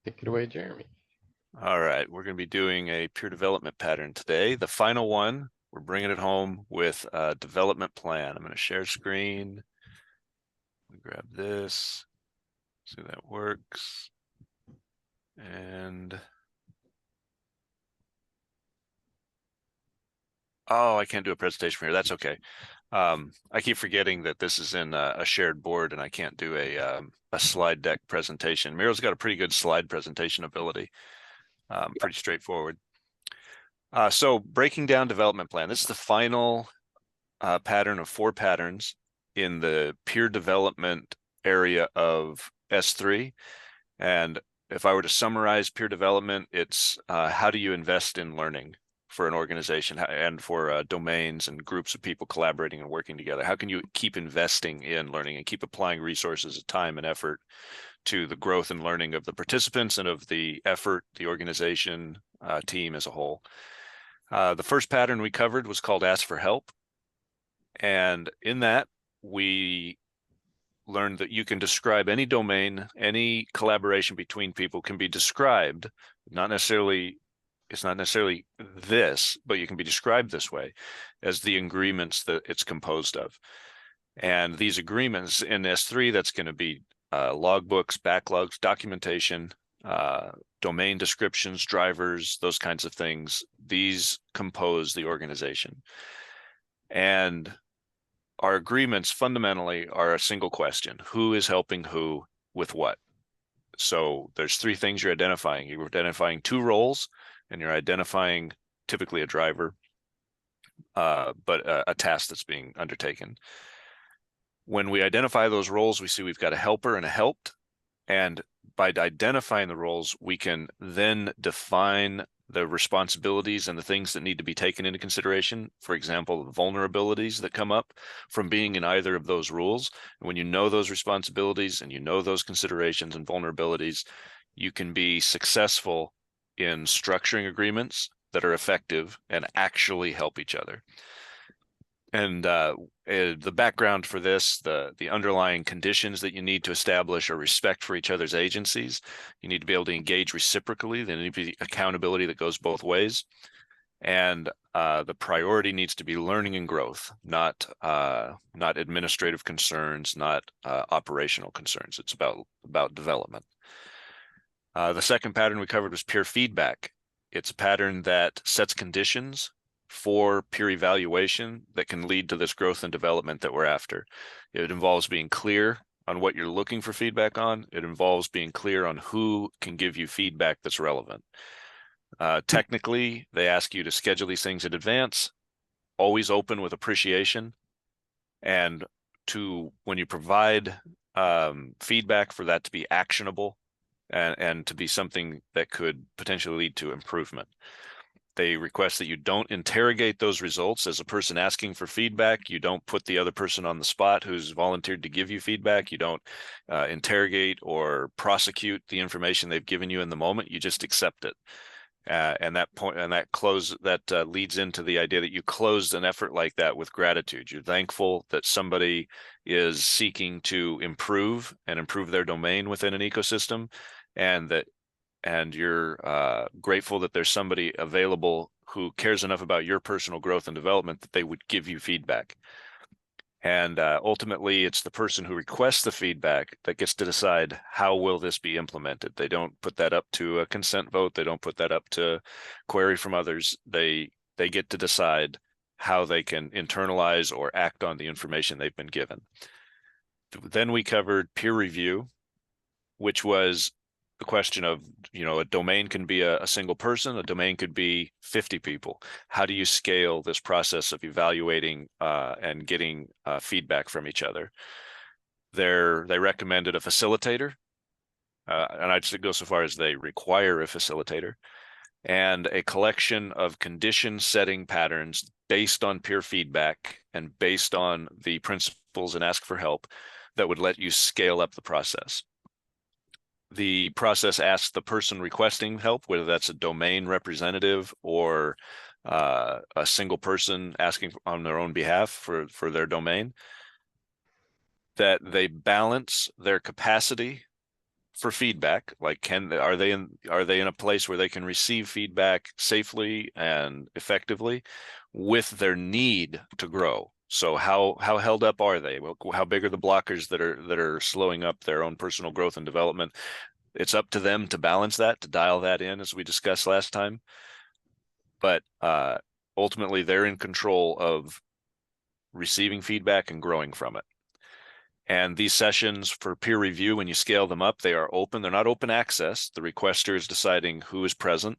Take it away, Jeremy. All right, we're going to be doing a peer development pattern today. The final one, we're bringing it home with a development plan. I'm going to share screen. Grab this, see if that works. And oh, I can't do a presentation from here. That's okay. I keep forgetting that this is in a shared board and I can't do a slide deck presentation. Miro's got a pretty good slide presentation ability. Pretty straightforward. So breaking down development plan. This is the final pattern of 4 patterns in the peer development area of S3. And if I were to summarize peer development, it's how do you invest in learning for an organization and for domains and groups of people collaborating and working together? How can you keep investing in learning and keep applying resources, time, and effort to the growth and learning of the participants and of the effort, the organization, team as a whole? The first pattern we covered was called Ask for Help. And in that, we learned that you can describe any domain, any collaboration between people can be described, it's not necessarily this, but you can be described this way as the agreements that it's composed of. And these agreements in S3, that's going to be logbooks, backlogs, documentation, domain descriptions, drivers, those kinds of things. These compose the organization. And our agreements fundamentally are a single question: who is helping who with what? So there's 3 things you're identifying. You're identifying 2 roles, and you're identifying typically a driver, but a task that's being undertaken. When we identify those roles, we see we've got a helper and a helped. And by identifying the roles, we can then define the responsibilities and the things that need to be taken into consideration. For example, the vulnerabilities that come up from being in either of those roles. And when you know those responsibilities and you know those considerations and vulnerabilities, you can be successful in structuring agreements that are effective and actually help each other. And the background for this, the underlying conditions that you need to establish are respect for each other's agencies. You need to be able to engage reciprocally. There needs to be accountability that goes both ways. And the priority needs to be learning and growth, not administrative concerns, not operational concerns. It's about development. The second pattern we covered was peer feedback. It's a pattern that sets conditions for peer evaluation that can lead to this growth and development that we're after. It involves being clear on what you're looking for feedback on. It involves being clear on who can give you feedback that's relevant. Technically, they ask you to schedule these things in advance, always open with appreciation, and when you provide feedback, for that to be actionable and to be something that could potentially lead to improvement. They request that you don't interrogate those results as a person asking for feedback. You don't put the other person on the spot who's volunteered to give you feedback. You don't interrogate or prosecute the information they've given you in the moment. You just accept it. And that leads into the idea that you closed an effort like that with gratitude. You're thankful that somebody is seeking to improve their domain within an ecosystem, and you're grateful that there's somebody available who cares enough about your personal growth and development that they would give you feedback. And ultimately, it's the person who requests the feedback that gets to decide how will this be implemented. They don't put that up to a consent vote. They don't put that up to query from others. They get to decide how they can internalize or act on the information they've been given. Then we covered peer review, which was the question of, a domain can be a single person, a domain could be 50 people. How do you scale this process of evaluating and getting feedback from each other? They recommended a facilitator, and I'd go so far as they require a facilitator, and a collection of condition setting patterns based on peer feedback and based on the principles and ask for help that would let you scale up the process. The process asks the person requesting help, whether that's a domain representative or a single person asking on their own behalf for their domain, that they balance their capacity for feedback. Like, are they in a place where they can receive feedback safely and effectively with their need to grow? So how held up are they? How big are the blockers that are slowing up their own personal growth and development? It's up to them to balance that, to dial that in, as we discussed last time. But ultimately, they're in control of receiving feedback and growing from it. And these sessions for peer review, when you scale them up, they are open. They're not open access. The requester is deciding who is present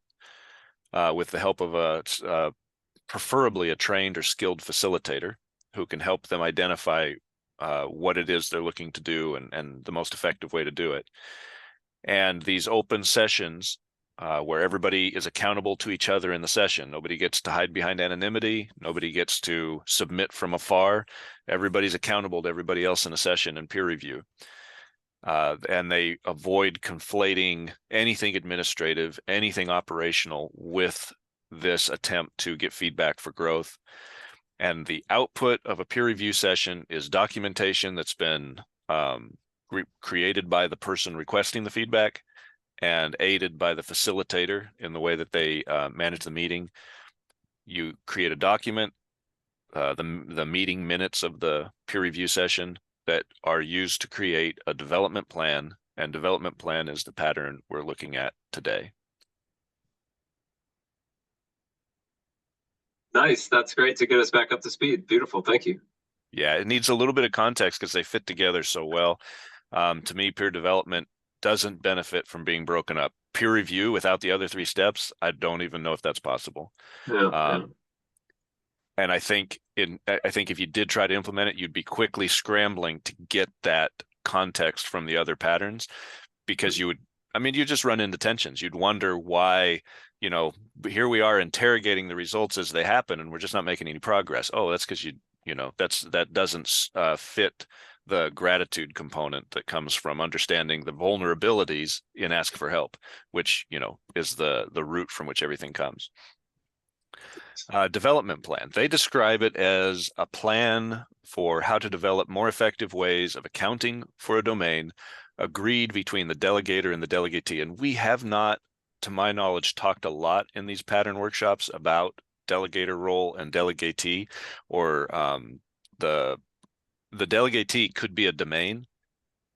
with the help of preferably a trained or skilled facilitator who can help them identify what it is they're looking to do and the most effective way to do it. And these open sessions where everybody is accountable to each other in the session. Nobody gets to hide behind anonymity. Nobody gets to submit from afar. Everybody's accountable to everybody else in a session and peer review. And they avoid conflating anything administrative, anything operational with this attempt to get feedback for growth. And the output of a peer review session is documentation that's been created by the person requesting the feedback and aided by the facilitator in the way that they manage the meeting. You create a document, the meeting minutes of the peer review session that are used to create a development plan, and development plan is the pattern we're looking at today. Nice. That's great to get us back up to speed. Beautiful. Thank you. Yeah, it needs a little bit of context because they fit together so well. To me, peer development doesn't benefit from being broken up. Peer review without the other three steps, I don't even know if that's possible. Yeah. And I think if you did try to implement it, you'd be quickly scrambling to get that context from the other patterns, because you just run into tensions. You'd wonder why, here we are interrogating the results as they happen, and we're just not making any progress. Oh, that's because that doesn't fit the gratitude component that comes from understanding the vulnerabilities in ask for help, which, is the root from which everything comes. Development plan. They describe it as a plan for how to develop more effective ways of accounting for a domain agreed between the delegator and the delegatee. And we have not, to my knowledge, talked a lot in these pattern workshops about delegator role and delegatee, or the delegatee could be a domain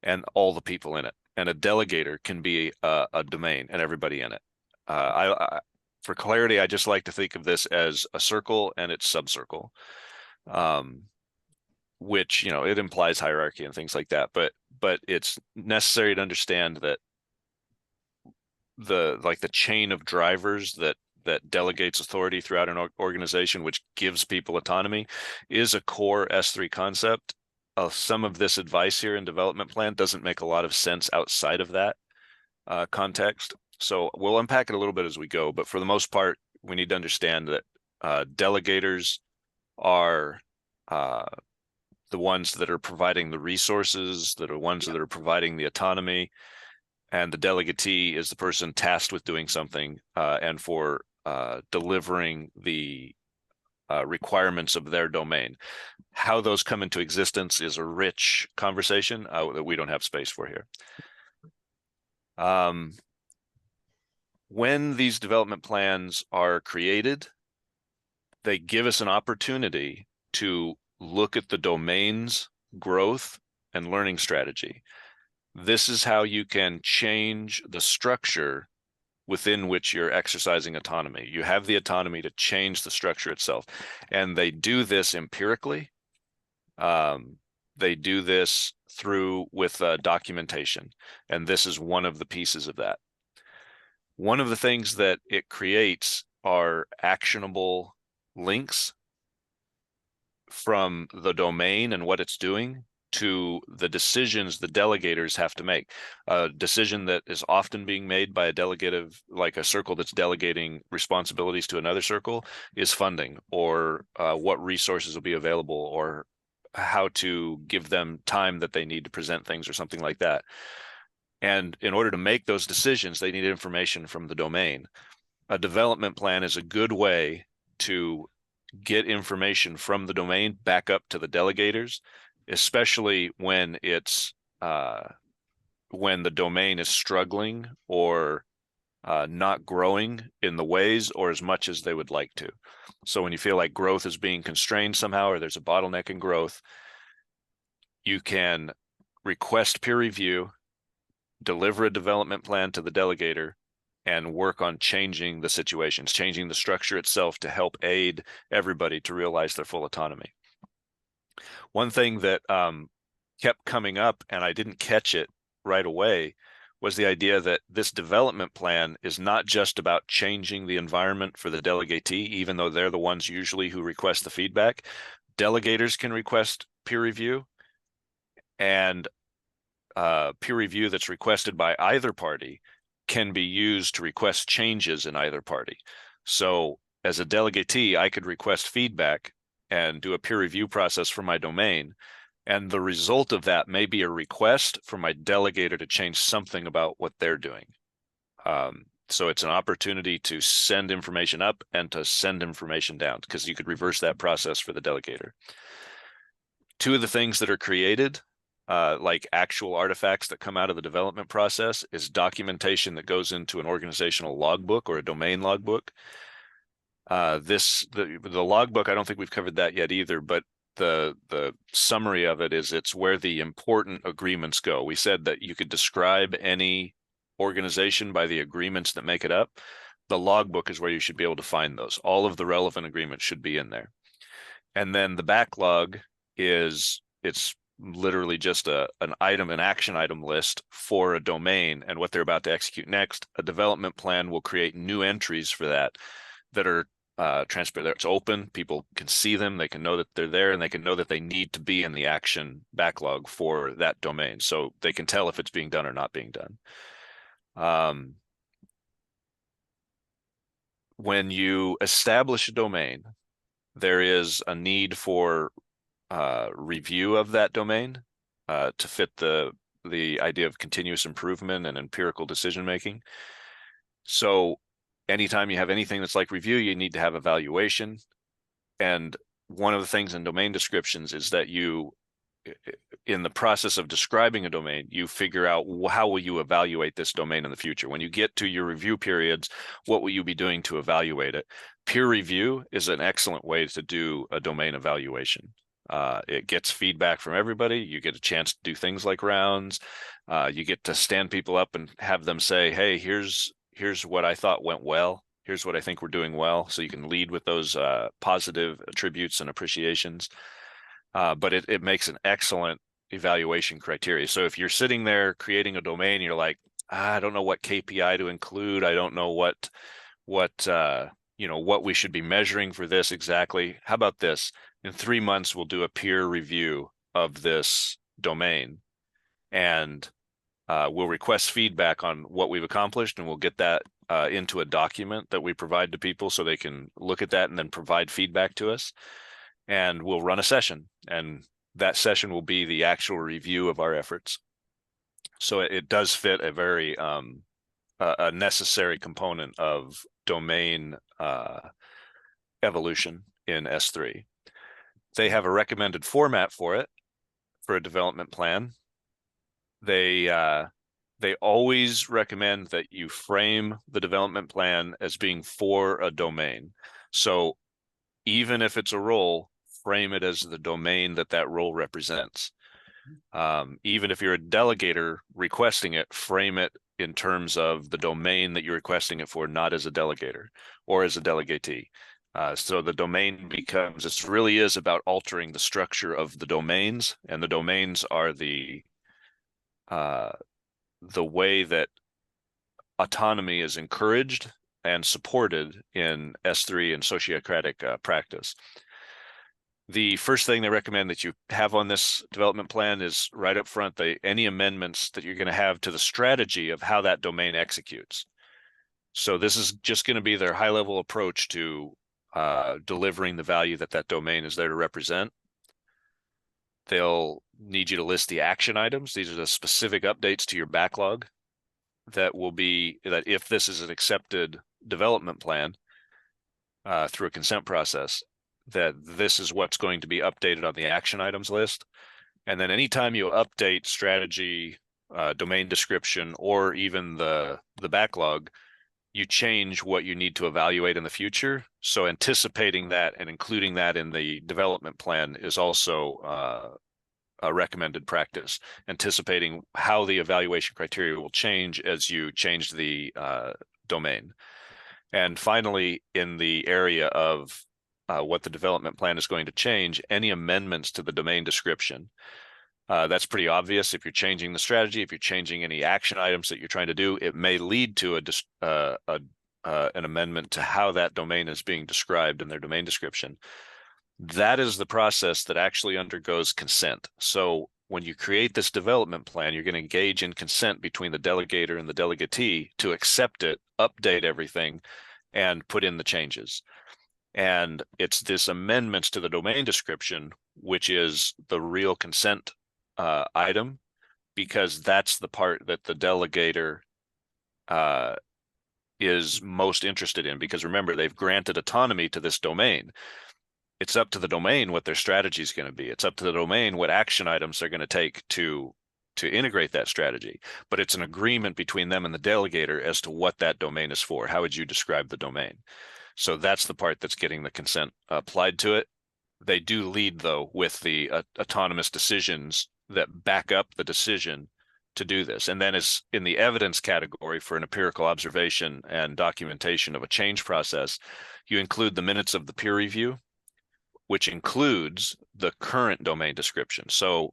and all the people in it, and a delegator can be a domain and everybody in it. For clarity, I just like to think of this as a circle and its subcircle, which, it implies hierarchy and things like that. But it's necessary to understand that the chain of drivers that delegates authority throughout an organization, which gives people autonomy, is a core S3 concept. Some of this advice here in development plan doesn't make a lot of sense outside of that context. So we'll unpack it a little bit as we go, but for the most part, we need to understand that delegators are the ones that are providing the resources, that are ones that are providing the autonomy, and the delegatee is the person tasked with doing something and for delivering the requirements of their domain. How those come into existence is a rich conversation that we don't have space for here. When these development plans are created, they give us an opportunity to look at the domain's growth and learning strategy. This is how you can change the structure within which you're exercising autonomy. You have the autonomy to change the structure itself. And they do this empirically. They do this with documentation. And this is one of the pieces of that. One of the things that it creates are actionable links from the domain and what it's doing to the decisions the delegators have to make. A decision that is often being made by a delegative, like a circle that's delegating responsibilities to another circle, is funding, or what resources will be available, or how to give them time that they need to present things, or something like that. And in order to make those decisions, they need information from the domain. A development plan is a good way to get information from the domain back up to the delegators, especially when it's when the domain is struggling or not growing in the ways or as much as they would like to. So when you feel like growth is being constrained somehow, or there's a bottleneck in growth, you can request peer review, deliver a development plan to the delegator, and work on changing the situations, changing the structure itself to help aid everybody to realize their full autonomy. One thing that kept coming up, and I didn't catch it right away, was the idea that this development plan is not just about changing the environment for the delegatee, even though they're the ones usually who request the feedback. Delegators can request peer review, and peer review that's requested by either party can be used to request changes in either party. So as a delegatee, I could request feedback and do a peer review process for my domain. And the result of that may be a request for my delegator to change something about what they're doing. So it's an opportunity to send information up and to send information down, because you could reverse that process for the delegator. Two of the things that are created, like actual artifacts that come out of the development process, is documentation that goes into an organizational logbook or a domain logbook. The logbook, I don't think we've covered that yet either, but the summary of it is it's where the important agreements go. We said that you could describe any organization by the agreements that make it up. The logbook is where you should be able to find those. All of the relevant agreements should be in there. And then the backlog it's literally just an action item list for a domain and what they're about to execute next. A development plan will create new entries for that are transparent. It's open. People can see them. They can know that they're there, and they can know that they need to be in the action backlog for that domain. So they can tell if it's being done or not being done. When you establish a domain, there is a need for review of that domain to fit the idea of continuous improvement and empirical decision making. So anytime you have anything that's like review, you need to have evaluation. And one of the things in domain descriptions is that you, in the process of describing a domain, you figure out how will you evaluate this domain in the future. When you get to your review periods, what will you be doing to evaluate it? Peer review is an excellent way to do a domain evaluation. It gets feedback from everybody. You get a chance to do things like rounds. You get to stand people up and have them say, hey, here's what I thought went well. Here's what I think we're doing well. So you can lead with those positive attributes and appreciations. But it makes an excellent evaluation criteria. So if you're sitting there creating a domain, you're like, I don't know what KPI to include. I don't know what we should be measuring for this exactly. How about this? In 3 months, we'll do a peer review of this domain, and we'll request feedback on what we've accomplished, and we'll get that into a document that we provide to people so they can look at that and then provide feedback to us. And we'll run a session, and that session will be the actual review of our efforts. So it does fit a very a necessary component of domain evolution in S3. They have a recommended format for it, for a development plan. They always recommend that you frame the development plan as being for a domain. So even if it's a role, frame it as the domain that role represents. Even if you're a delegator requesting it, frame it in terms of the domain that you're requesting it for, not as a delegator or as a delegatee. So the domain becomes, it really is about altering the structure of the domains, and the domains are the way that autonomy is encouraged and supported in S3 and sociocratic practice. The first thing they recommend that you have on this development plan is right up front, any amendments that you're going to have to the strategy of how that domain executes. So this is just going to be their high-level approach to delivering the value that domain is there to represent. They'll need you to list the action items. These are the specific updates to your backlog that will be, that if this is an accepted development plan through a consent process, that this is what's going to be updated on the action items list. And then anytime you update strategy domain description or even the backlog, you change what you need to evaluate in the future. So anticipating that and including that in the development plan is also a recommended practice, anticipating how the evaluation criteria will change as you change the domain. And finally, in the area of what the development plan is going to change, any amendments to the domain description. That's pretty obvious. If you're changing the strategy, if you're changing any action items that you're trying to do, it may lead to an amendment to how that domain is being described in their domain description. That is the process that actually undergoes consent. So when you create this development plan, you're going to engage in consent between the delegator and the delegatee to accept it, update everything, and put in the changes. And it's this amendments to the domain description, which is the real consent item, because that's the part that the delegator is most interested in. Because remember, they've granted autonomy to this domain. It's up to the domain what their strategy is going to be. It's up to the domain what action items they're going to take to integrate that strategy. But it's an agreement between them and the delegator as to what that domain is for. How would you describe the domain? So that's the part that's getting the consent applied to it. They do lead, though, with the autonomous decisions that back up the decision to do this. And then it's in the evidence category for an empirical observation and documentation of a change process. You include the minutes of the peer review, which includes the current domain description. So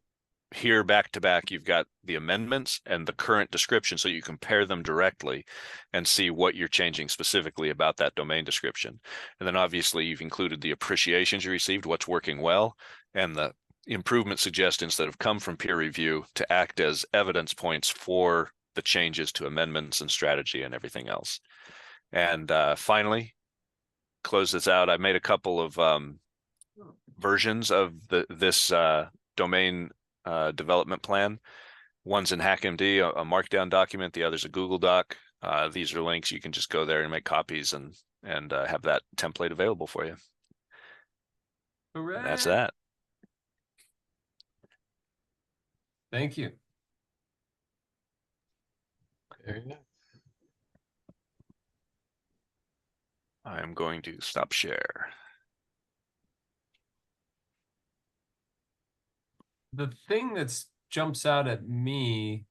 here back to back, you've got the amendments and the current description, so you compare them directly and see what you're changing specifically about that domain description. And then obviously you've included the appreciations you received, what's working well, and the improvement suggestions that have come from peer review to act as evidence points for the changes to amendments and strategy and everything else. And finally, close this out. I made a couple of versions of this domain development plan. One's in HackMD, a markdown document. The other's a Google Doc. These are links. You can just go there and make copies and have that template available for you. Hooray. And that's that. Thank you. There you go. I'm going to stop share. The thing that jumps out at me,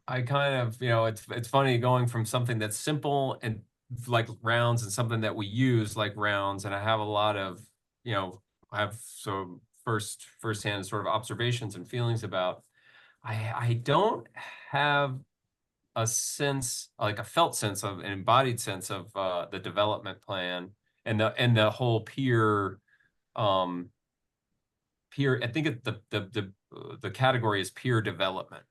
I kind of, it's funny going from something that's simple and like rounds and something that we use like rounds. And I have a lot of, I have some firsthand sort of observations and feelings about, I don't have a sense, like a felt sense of an embodied sense of the development plan and the whole peer, I think the category is peer development.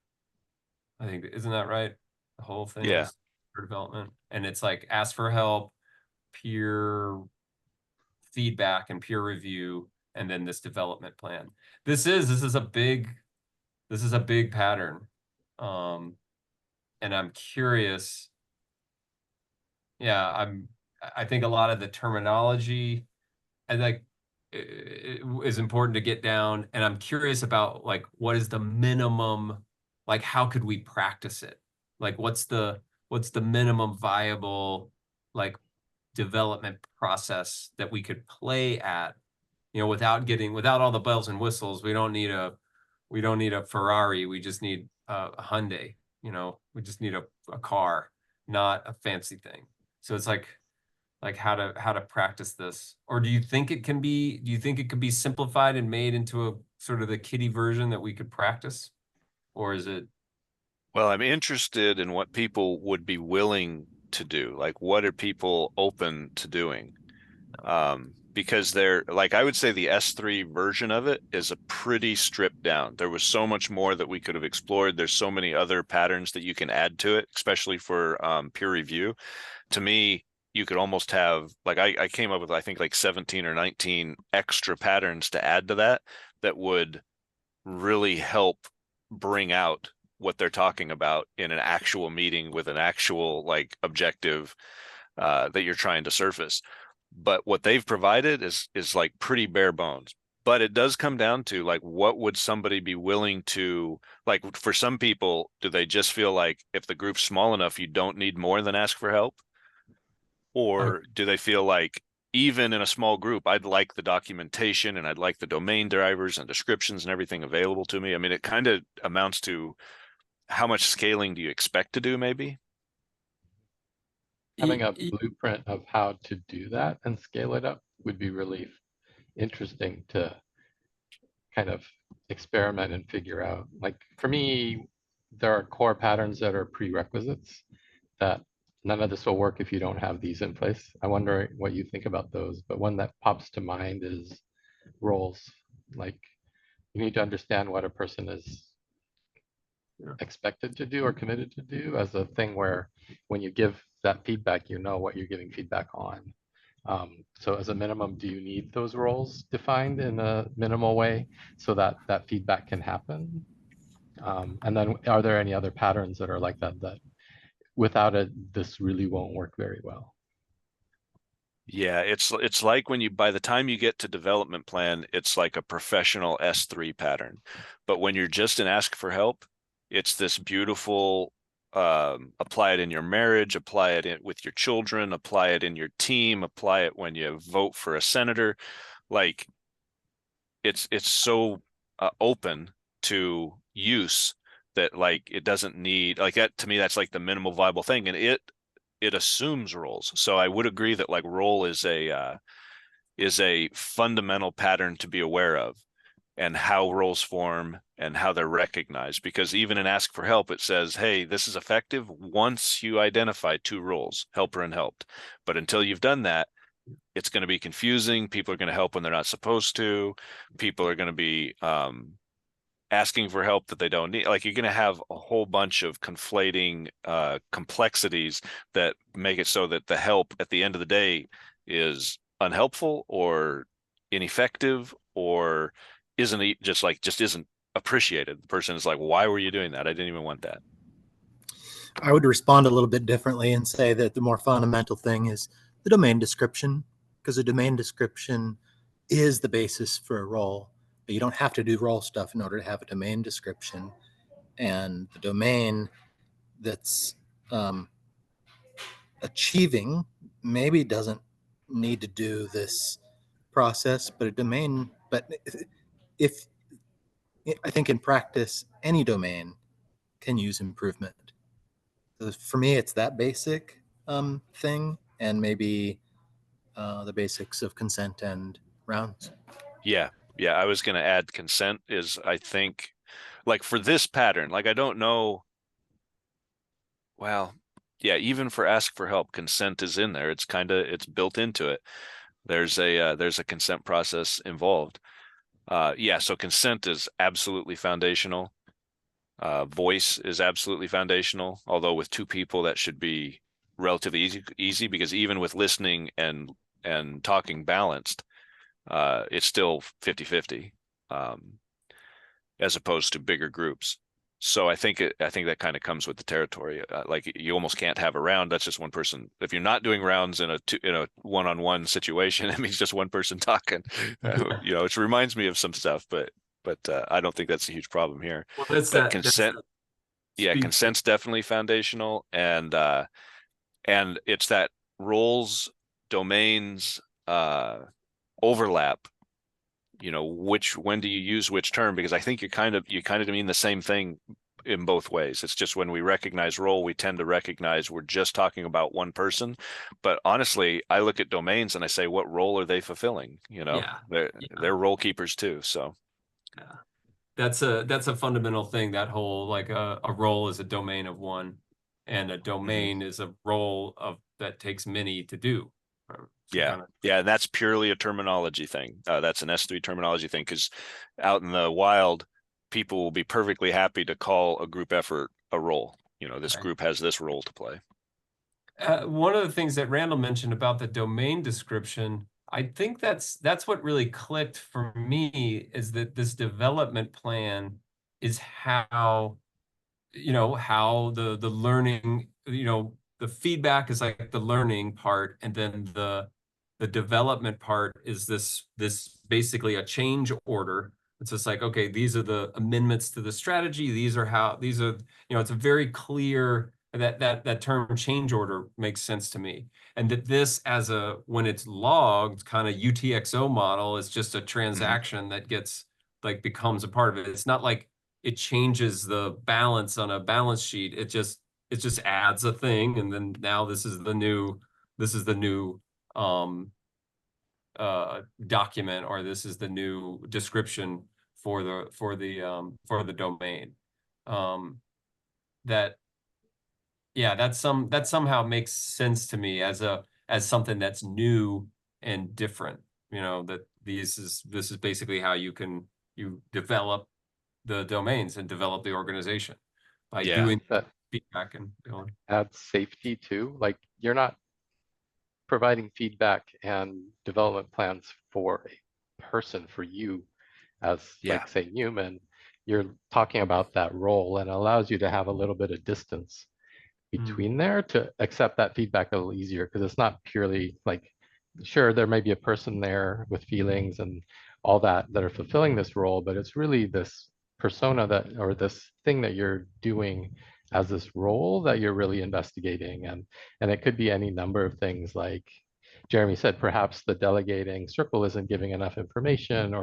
I think, isn't that right? The whole thing is peer development. And it's like ask for help, peer feedback and peer review, and then this development plan. This is a big pattern. And I'm curious. Yeah, I think a lot of the terminology is important to get down. And I'm curious about like, what is the minimum, like, how could we practice it? Like, what's the minimum viable, like, development process that we could play at, without all the bells and whistles. We don't need a Ferrari. We just need a Hyundai, we just need a car, not a fancy thing. So it's like how to practice this. Or do you think it can be simplified and made into a sort of the kiddie version that we could practice? Or is it? Well, I'm interested in what people would be willing to do. Like, what are people open to doing? Because I would say the S3 version of it is a pretty stripped down. There was so much more that we could have explored. There's so many other patterns that you can add to it, especially for peer review. To me, you could almost have, like, I came up with, I think, like 17 or 19 extra patterns to add to that would really help bring out what they're talking about in an actual meeting with an actual like objective that you're trying to surface. But what they've provided is like pretty bare bones. But it does come down to like, what would somebody be willing to, like, for some people, do they just feel like if the group's small enough, you don't need more than ask for help? Or do they feel like even in a small group, I'd like the documentation and I'd like the domain drivers and descriptions and everything available to me? I mean, it kind of amounts to how much scaling do you expect to do, maybe? Having a blueprint of how to do that and scale it up would be really interesting to kind of experiment and figure out. Like for me, there are core patterns that are prerequisites that none of this will work if you don't have these in place. I wonder what you think about those, but one that pops to mind is roles. Like you need to understand what a person is expected to do or committed to do as a thing where when you give that feedback, you know what you're giving feedback on. So as a minimum, do you need those roles defined in a minimal way so that that feedback can happen? And then are there any other patterns that are like that, that without it, this really won't work very well? Yeah, it's like when you, by the time you get to development plan, it's like a professional S3 pattern. But when you're just in ask for help, it's this beautiful, apply it in your marriage, apply it with your children, apply it in your team, apply it when you vote for a senator. Like it's so open to use that like it doesn't need, like that to me, that's like the minimal viable thing. And it assumes roles. So I would agree that like role is a fundamental pattern to be aware of, and how roles form and how they're recognized. Because even in ask for help, it says, hey, this is effective once you identify two roles, helper and helped. But until you've done that, it's going to be confusing. People are going to help when they're not supposed to. People are going to be asking for help that they don't need. Like you're going to have a whole bunch of conflating complexities that make it so that the help at the end of the day is unhelpful or ineffective or just isn't appreciated. The person is like, why were you doing that? I didn't even want that. I would respond a little bit differently and say that the more fundamental thing is the domain description, because the domain description is the basis for a role. But you don't have to do role stuff in order to have a domain description. And the domain that's achieving maybe doesn't need to do this process, but a domain, but if I think in practice, any domain can use improvement. So for me, it's that basic thing, and maybe the basics of consent and rounds. Yeah. I was going to add consent is, I think, like for this pattern, like I don't know. Well, yeah, even for ask for help, consent is in there. It's built into it. There's a consent process involved. Yeah, so consent is absolutely foundational. Voice is absolutely foundational, although with two people that should be relatively easy because even with listening and talking balanced, it's still 50-50, as opposed to bigger groups. So I think that kind of comes with the territory. Like you almost can't have a round. That's just one person. If you're not doing rounds in a one-on-one situation, it means just one person talking. It reminds me of some stuff, but I don't think that's a huge problem here. Well, that's But that consent, yeah, consent's definitely foundational, and it's that roles, domains, overlap. When do you use which term? Because I think you kind of mean the same thing in both ways. It's just when we recognize role, we tend to recognize we're just talking about one person. But honestly, I look at domains and I say, what role are they fulfilling? They're role keepers too. So yeah, that's a fundamental thing. That whole like a role is a domain of one, and a domain is a role that takes many to do. Yeah, and that's purely a terminology thing. That's an S3 terminology thing, because out in the wild, people will be perfectly happy to call a group effort a role. This group has this role to play. One of the things that Randall mentioned about the domain description, I think that's what really clicked for me, is that this development plan is how the learning, the feedback is like the learning part, and then the the development part is this basically a change order. It's just like, okay, these are the amendments to the strategy. These are, it's a very clear, that term change order makes sense to me. And that this when it's logged kind of UTXO model is just a transaction that gets becomes a part of it. It's not like it changes the balance on a balance sheet. It just adds a thing. And then now this is the new document, or this is the new description for the domain. That somehow makes sense to me as something that's new and different. That this is basically how you develop the domains and develop the organization by Yeah. doing That feedback and adds safety too. Like, you're not providing feedback and development plans for a person, for you as like, say, human. You're talking about that role, and it allows you to have a little bit of distance between there to accept that feedback a little easier, because it's not purely like, sure, there may be a person there with feelings and all that are fulfilling this role, but it's really this persona or this thing that you're doing as this role that you're really investigating. And it could be any number of things, like Jeremy said, perhaps the delegating circle isn't giving enough information,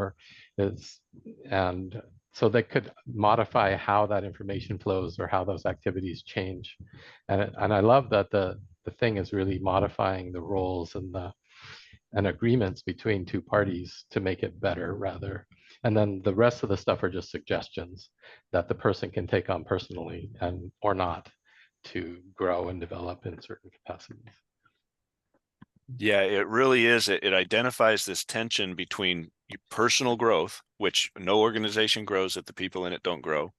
and so they could modify how that information flows or how those activities change. And I love that the thing is really modifying the roles and agreements between two parties to make it better, rather. And then the rest of the stuff are just suggestions that the person can take on personally or not to grow and develop in certain capacities. Yeah, it really is. It identifies this tension between personal growth, which no organization grows if the people in it don't grow,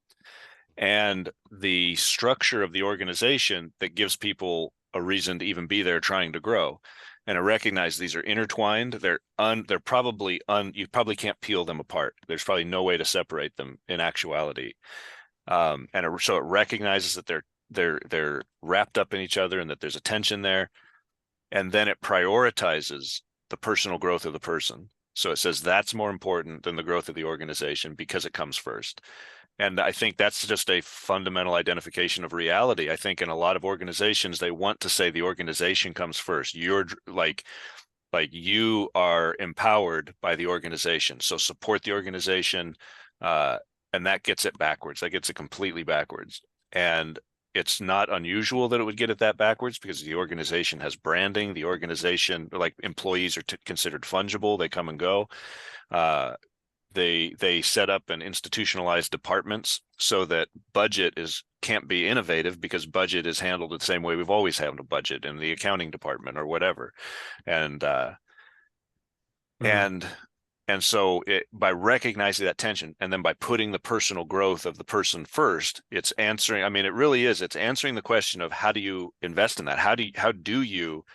and the structure of the organization that gives people a reason to even be there trying to grow. And I recognize these are intertwined. They're probably you probably can't peel them apart. There's probably no way to separate them in actuality. So it recognizes that they're wrapped up in each other and that there's a tension there. And then it prioritizes the personal growth of the person. So it says that's more important than the growth of the organization because it comes first. And I think that's just a fundamental identification of reality. I think in a lot of organizations, they want to say the organization comes first. You're like you are empowered by the organization. So support the organization. And that gets it backwards. That gets it completely backwards. And it's not unusual that it would get it that backwards, because the organization has branding. The organization, like, employees are considered fungible. They come and go. They set up and institutionalize departments so that budget can't be innovative, because budget is handled the same way we've always handled budget in the accounting department or whatever. And so by recognizing that tension, and then by putting the personal growth of the person first, it's answering, it really is, it's answering the question of how do you invest in that? How do you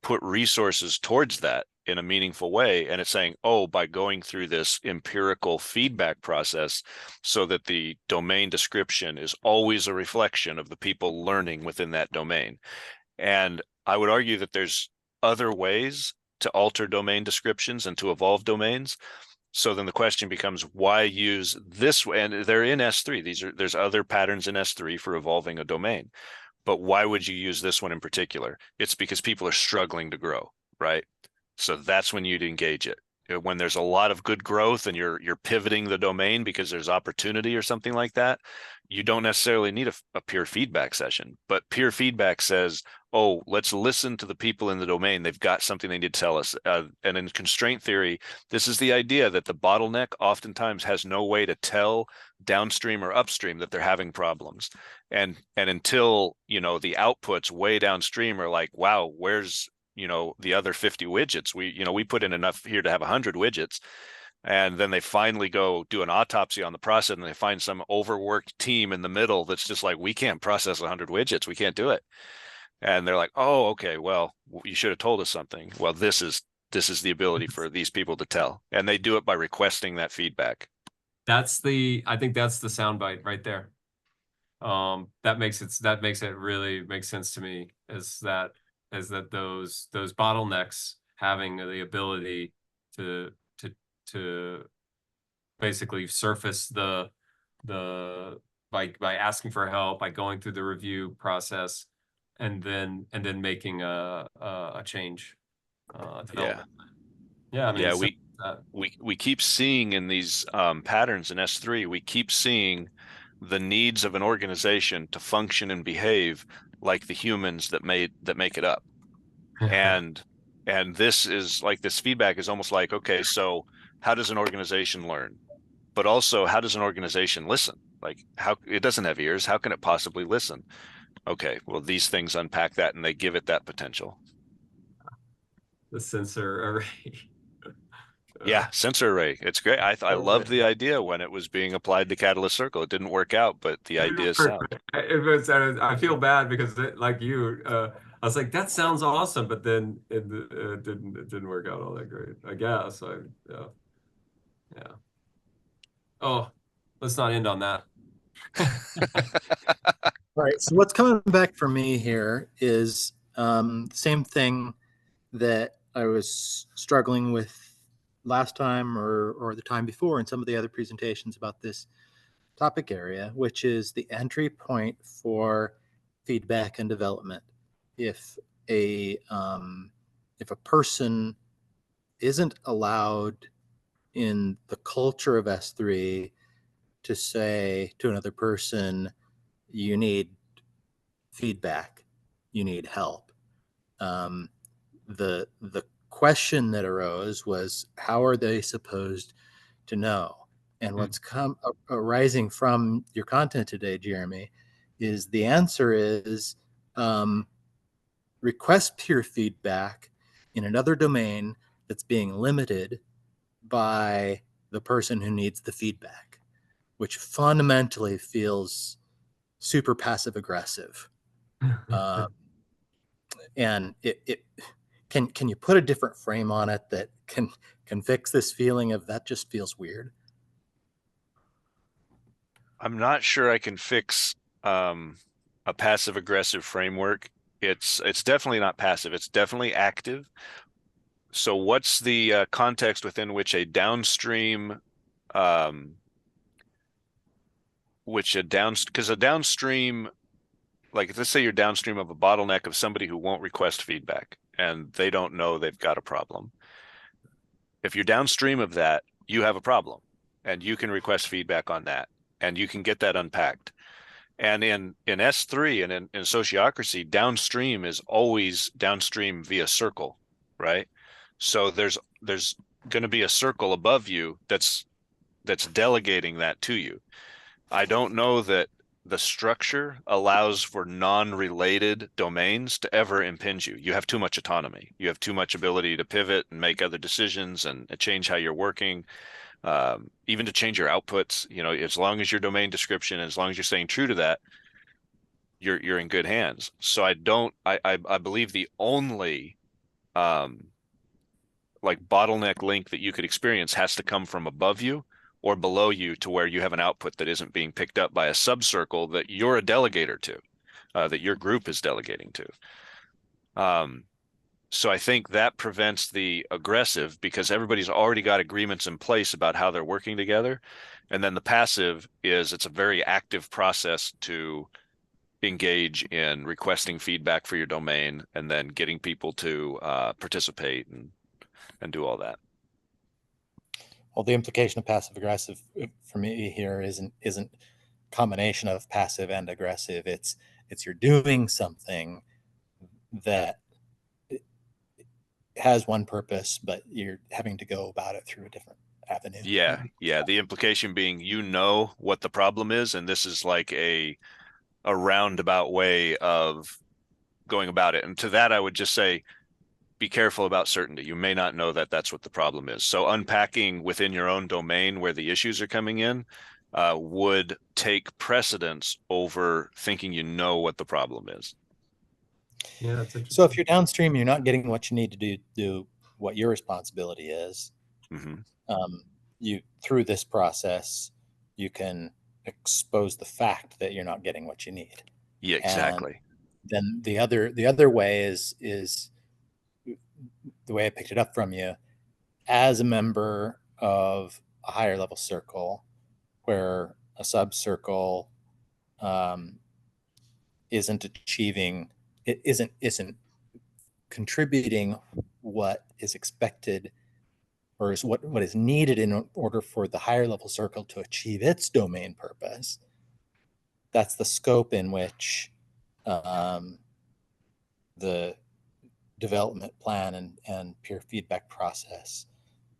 put resources towards that in a meaningful way? And it's saying, by going through this empirical feedback process so that the domain description is always a reflection of the people learning within that domain. And I would argue that there's other ways to alter domain descriptions and to evolve domains. So then the question becomes, why use this? And they're in S3. There's other patterns in S3 for evolving a domain. But why would you use this one in particular? It's because people are struggling to grow, right? So that's when you'd engage it. When there's a lot of good growth and you're pivoting the domain because there's opportunity or something like that, you don't necessarily need a peer feedback session. But peer feedback says, let's listen to the people in the domain. They've got something they need to tell us. And in constraint theory, this is the idea that the bottleneck oftentimes has no way to tell downstream or upstream that they're having problems. And until, the outputs way downstream are like, wow, where's, the other 50 widgets? We put in enough here to have 100 widgets. And then they finally go do an autopsy on the process, and they find some overworked team in the middle that's just like, we can't process 100 widgets. We can't do it. And they're like, oh, okay, well, you should have told us something. Well, this is the ability for these people to tell. And they do it by requesting that feedback. I think that's the soundbite right there. That makes it really make sense to me, is that those bottlenecks having the ability to basically surface the by asking for help, by going through the review process, and then making a change development. Yeah, I mean, Yeah, it's we simple as that. we keep seeing in these patterns in S3, we keep seeing the needs of an organization to function and behave like the humans that make it up. And this is like, this feedback is almost like, okay, so how does an organization learn? But also, how does an organization listen? Like, how it doesn't have ears, how can it possibly listen? Okay, well, these things unpack that and they give it that potential. The sensor array. Yeah, sensor array. It's great. I loved Okay. the idea when it was being applied to Catalyst Circle. It didn't work out, but the idea is sound. I feel bad because like you, I was like, that sounds awesome, but then it didn't work out all that great. I guess yeah. Oh, let's not end on that. All right. So what's coming back for me here is the same thing that I was struggling with last time or the time before in some of the other presentations about this topic area, which is the entry point for feedback and development. If a person isn't allowed in the culture of S3 to say to another person, you need feedback, you need help. The question that arose was, how are they supposed to know? And what's come arising from your content today, Jeremy, is the answer is request peer feedback in another domain that's being limited by the person who needs the feedback, which fundamentally feels super passive aggressive. And it can you put a different frame on it that can fix this feeling of that just feels weird? I'm not sure I can fix a passive aggressive framework. It's definitely not passive. It's definitely active. So what's the context within which a downstream because a downstream, like, let's say you're downstream of a bottleneck of somebody who won't request feedback and they don't know they've got a problem. If you're downstream of that, you have a problem and you can request feedback on that and you can get that unpacked. And in S3 and in Sociocracy, downstream is always downstream via circle, right? So there's going to be a circle above you that's delegating that to you. I don't know that the structure allows for non-related domains to ever impinge you. You have too much autonomy. You have too much ability to pivot and make other decisions and change how you're working, even to change your outputs. You know, as long as your domain description, as long as you're staying true to that, you're in good hands. So I believe the only like bottleneck link that you could experience has to come from above you or below you, to where you have an output that isn't being picked up by a subcircle that you're a delegator to, that your group is delegating to. So I think that prevents the aggressive, because everybody's already got agreements in place about how they're working together. And then the passive is, it's a very active process to engage in requesting feedback for your domain and then getting people to participate and do all that. Well, the implication of passive aggressive for me here isn't combination of passive and aggressive. It's you're doing something that has one purpose, but you're having to go about it through a different avenue. Yeah. The implication being, you know what the problem is, and this is like a roundabout way of going about it. And to that, I would just say, be careful about certainty. You may not know that that's what the problem is. So unpacking within your own domain where the issues are coming in would take precedence over thinking you know what the problem is. Yeah, that's interesting. So if you're downstream, you're not getting what you need to do what your responsibility is. Mm-hmm. You, through this process, you can expose the fact that you're not getting what you need. Yeah, exactly. And then the other way is the way I picked it up from you, as a member of a higher level circle, where a sub circle isn't achieving, it isn't contributing what is expected or is what is needed in order for the higher level circle to achieve its domain purpose. That's the scope in which the development plan and peer feedback process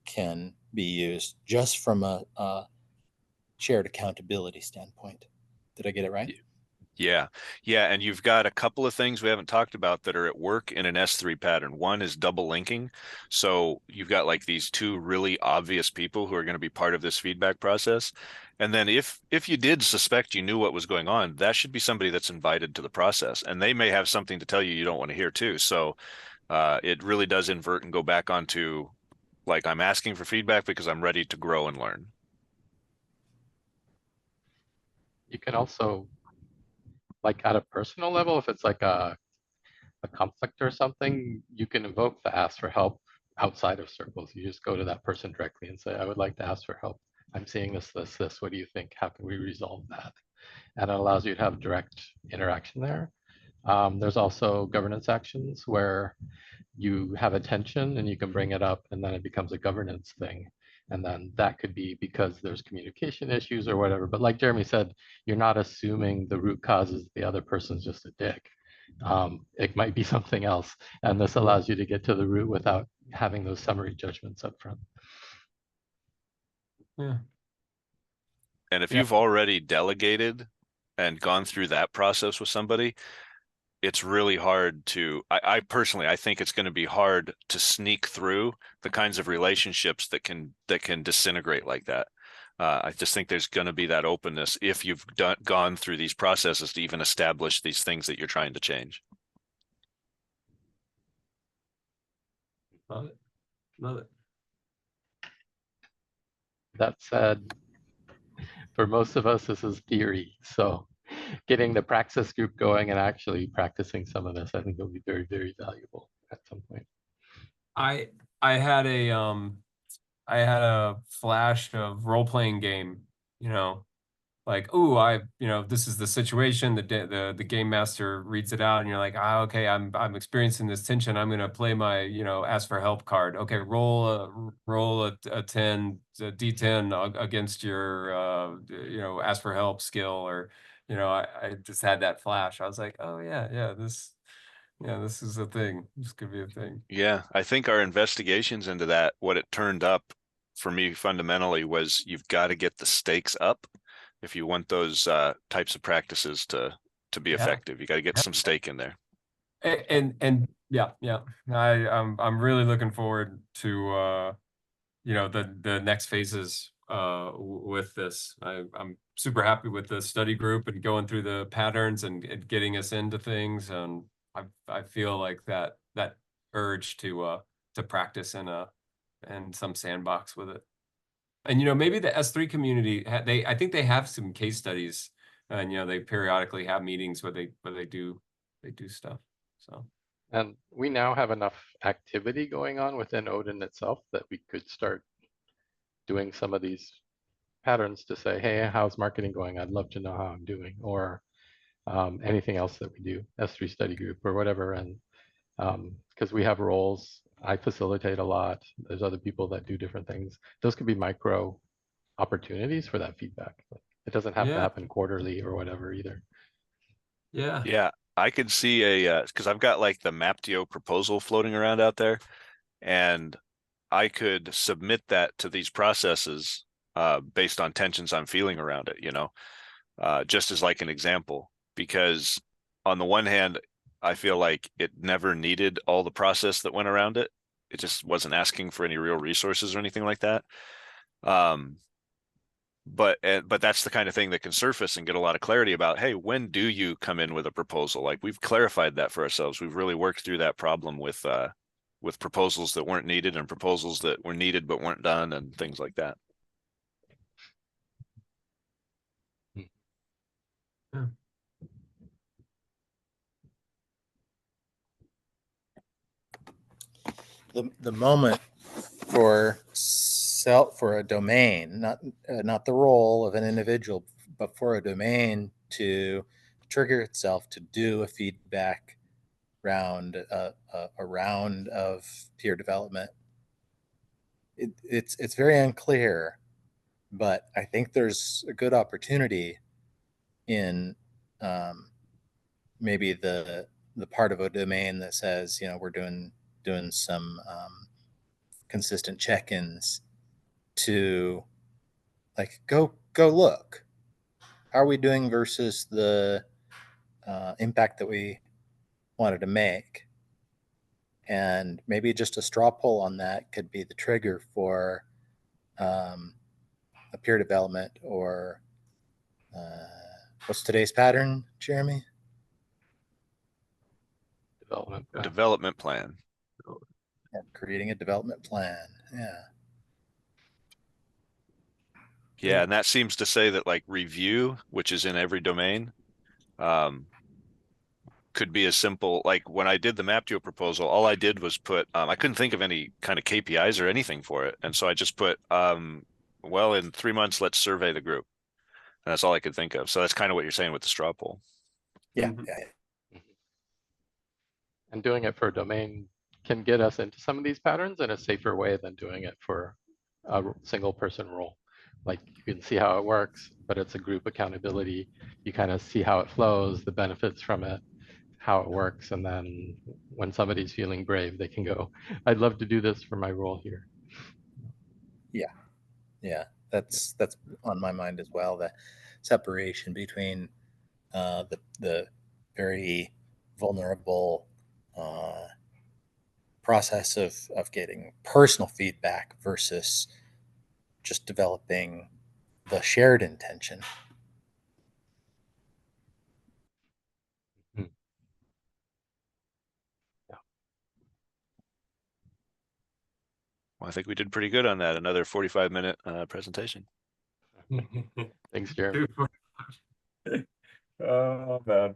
can be used just from a shared accountability standpoint. Did I get it right? Yeah. Yeah. And you've got a couple of things we haven't talked about that are at work in an S3 pattern. One is double linking. So you've got like these two really obvious people who are going to be part of this feedback process. And then if you did suspect you knew what was going on, that should be somebody that's invited to the process. And they may have something to tell you don't want to hear too. So it really does invert and go back onto like, I'm asking for feedback because I'm ready to grow and learn. You can also, like at a personal level, if it's like a conflict or something, you can invoke the ask for help outside of circles. You just go to that person directly and say, I would like to ask for help. I'm seeing this. What do you think? How can we resolve that? And it allows you to have direct interaction there. There's also governance actions where you have a tension and you can bring it up and then it becomes a governance thing. And then that could be because there's communication issues or whatever. But like Jeremy said, you're not assuming the root cause is the other person's just a dick. It might be something else. And this allows you to get to the root without having those summary judgments up front. Yeah. And if Yeah. you've already delegated and gone through that process with somebody, it's really hard to, I personally, I think it's going to be hard to sneak through the kinds of relationships that can disintegrate like that. I just think there's going to be that openness if you've gone through these processes to even establish these things that you're trying to change. Love it. Love it. That said, for most of us, this is theory. So getting the praxis group going and actually practicing some of this, I think will be very, very valuable at some point. I had a flash of role-playing game, you know, like, oh, this is the situation, the game master reads it out and you're like, okay, I'm experiencing this tension. I'm gonna play my, ask for help card. Okay, roll a 10, a D10 against your ask for help skill, or I just had that flash. I was like, oh yeah, this is a thing. This could be a thing. Yeah, I think our investigations into that, what it turned up for me fundamentally was you've got to get the stakes up if you want those types of practices to be effective. You got to get some stake in there. And yeah, I'm really looking forward to the next phases with this. I'm super happy with the study group and going through the patterns and getting us into things, and I feel like that urge to practice in some sandbox with it. And maybe the S3 community, I think they have some case studies, and they periodically have meetings where they do stuff. So, and we now have enough activity going on within Odin itself that we could start doing some of these patterns to say, hey, how's marketing going? I'd love to know how I'm doing, or anything else that we do, S3 study group or whatever. And because we have roles, I facilitate a lot. There's other people that do different things. Those could be micro opportunities for that feedback. It doesn't have to happen quarterly or whatever either. Yeah. Yeah, I could see because I've got like the Maptio proposal floating around out there, and I could submit that to these processes based on tensions I'm feeling around it, just as like an example, because on the one hand, I feel like it never needed all the process that went around it. It just wasn't asking for any real resources or anything like that. But that's the kind of thing that can surface and get a lot of clarity about, hey, when do you come in with a proposal? Like, we've clarified that for ourselves. We've really worked through that problem with proposals that weren't needed and proposals that were needed but weren't done and things like that. Yeah. the moment for for a domain, not the role of an individual, but for a domain to trigger itself to do a feedback round, a round of peer development. It's very unclear, but I think there's a good opportunity in maybe the part of a domain that says, you know, we're doing some consistent check-ins to like go look, how are we doing versus the impact that we wanted to make, and maybe just a straw poll on that could be the trigger for a peer development or what's today's pattern, Jeremy? Development A plan. development plan. Yeah, creating a development plan. Yeah. Yeah, and that seems to say that like review, which is in every domain, could be as simple, like when I did the Maptio proposal, all I did was put, I couldn't think of any kind of KPIs or anything for it. And so I just put, well, in 3 months, let's survey the group. And that's all I could think of. So that's kind of what you're saying with the straw poll. Yeah. Mhm. Yeah. And doing it for a domain can get us into some of these patterns in a safer way than doing it for a single person role. Like you can see how it works, but it's a group accountability. You kind of see how it flows, the benefits from it, how it works. And then when somebody's feeling brave, they can go, I'd love to do this for my role here. Yeah, that's on my mind as well. The separation between the very vulnerable process of getting personal feedback versus just developing the shared intention. Well, I think we did pretty good on that. Another 45-minute presentation. Thanks, Jeremy. Oh, man.